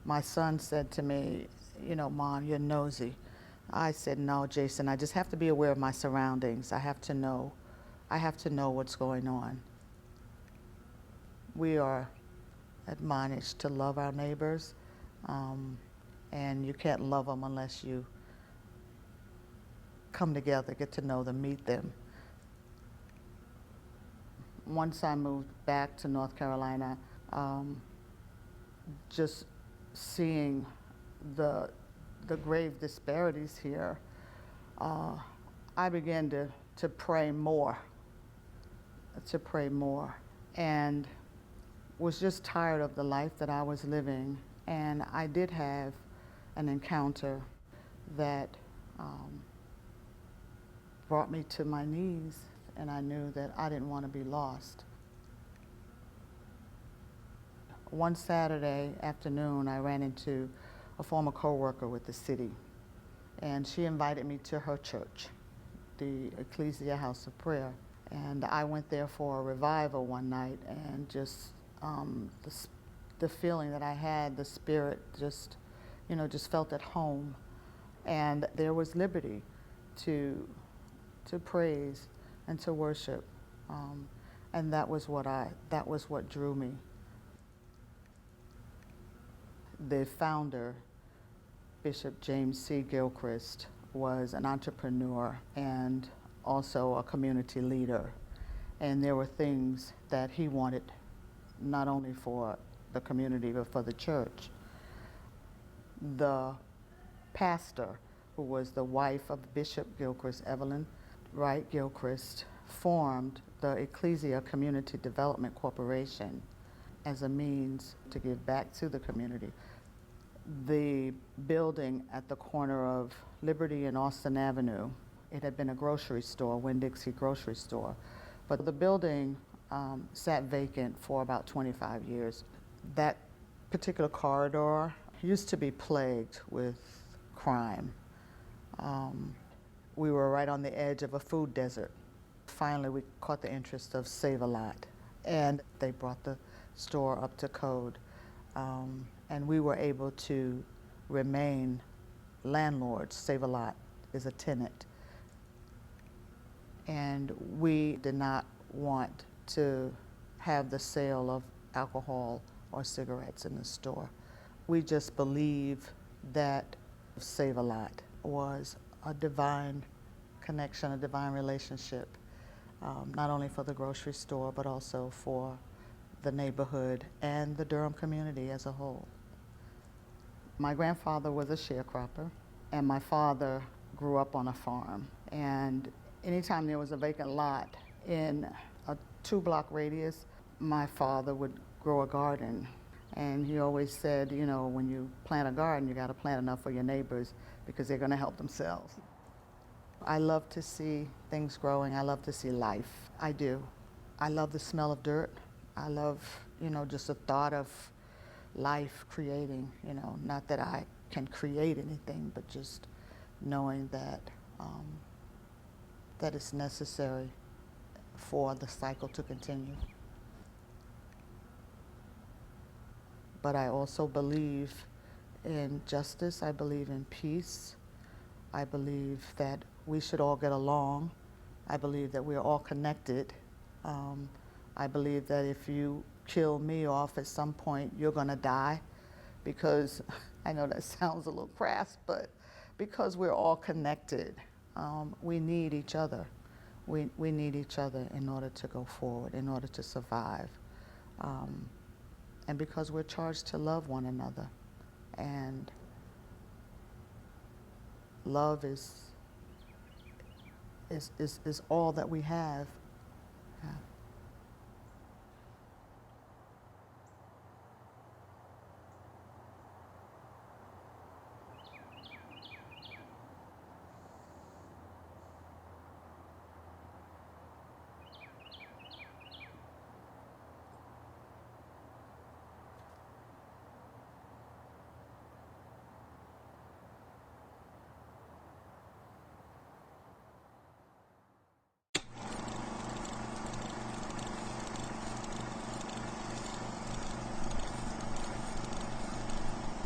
My son said to me, Mom, you're nosy. I said, no, Jason, I just have to be aware of my surroundings. I have to know. I have to know what's going on. We are admonished to love our neighbors, and you can't love them unless you come together, get to know them, meet them. Once I moved back to North Carolina, just seeing the grave disparities here, I began to pray more, and was just tired of the life that I was living. And I did have an encounter that brought me to my knees, and I knew that I didn't want to be lost. One Saturday afternoon, I ran into a former co-worker with the city, and she invited me to her church, the Ecclesia House of Prayer. And I went there for a revival one night, and just the feeling that I had, the spirit just felt at home. And there was liberty to praise and to worship. And that was what drew me. The founder, Bishop James C. Gilchrist, was an entrepreneur and also a community leader. And there were things that he wanted not only for the community but for the church. The pastor, who was the wife of Bishop Gilchrist, Evelyn Wright Gilchrist, formed the Ecclesia Community Development Corporation as a means to give back to the community. The building at the corner of Liberty and Austin Avenue, it had been a grocery store, Winn-Dixie grocery store, but the building sat vacant for about 25 years. That particular corridor used to be plagued with crime. We were right on the edge of a food desert. Finally, we caught the interest of Save-A-Lot, and they brought the store up to code. And we were able to remain landlords. Save-A-Lot is a tenant. And we did not want to have the sale of alcohol or cigarettes in the store. We just believe that Save-A-Lot was a divine connection, a divine relationship, not only for the grocery store, but also for the neighborhood and the Durham community as a whole. My grandfather was a sharecropper, and my father grew up on a farm. And anytime there was a vacant lot in a 2-block radius, my father would grow a garden. And he always said, when you plant a garden, you got to plant enough for your neighbors because they're going to help themselves. I love to see things growing. I love to see life. I do. I love the smell of dirt. I love, just the thought of life creating, not that I can create anything, but just knowing that that it's necessary for the cycle to continue. But I also believe in justice. I believe in peace. I believe that we should all get along. I believe that we're all connected. I believe that if you kill me off at some point, you're going to die, because I know that sounds a little crass, but because we're all connected, we need each other. We need each other in order to go forward, in order to survive. And because we're charged to love one another. And love is all that we have. Yeah.